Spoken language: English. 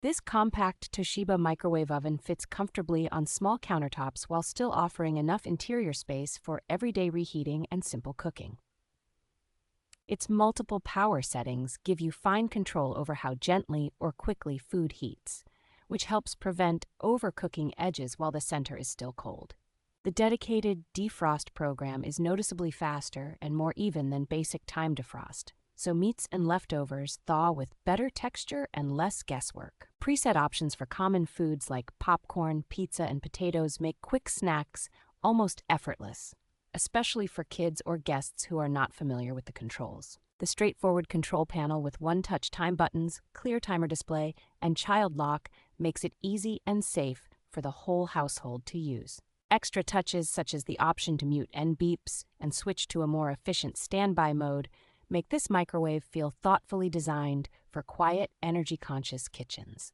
This compact Toshiba microwave oven fits comfortably on small countertops while still offering enough interior space for everyday reheating and simple cooking. Its multiple power settings give you fine control over how gently or quickly food heats, which helps prevent overcooking edges while the center is still cold. The dedicated defrost program is noticeably faster and more even than basic time defrost, so meats and leftovers thaw with better texture and less guesswork. Preset options for common foods like popcorn, pizza, and potatoes make quick snacks almost effortless, especially for kids or guests who are not familiar with the controls. The straightforward control panel with one-touch time buttons, clear timer display, and child lock makes it easy and safe for the whole household to use. Extra touches such as the option to mute end beeps and switch to a more efficient standby mode make this microwave feel thoughtfully designed for quiet, energy-conscious kitchens.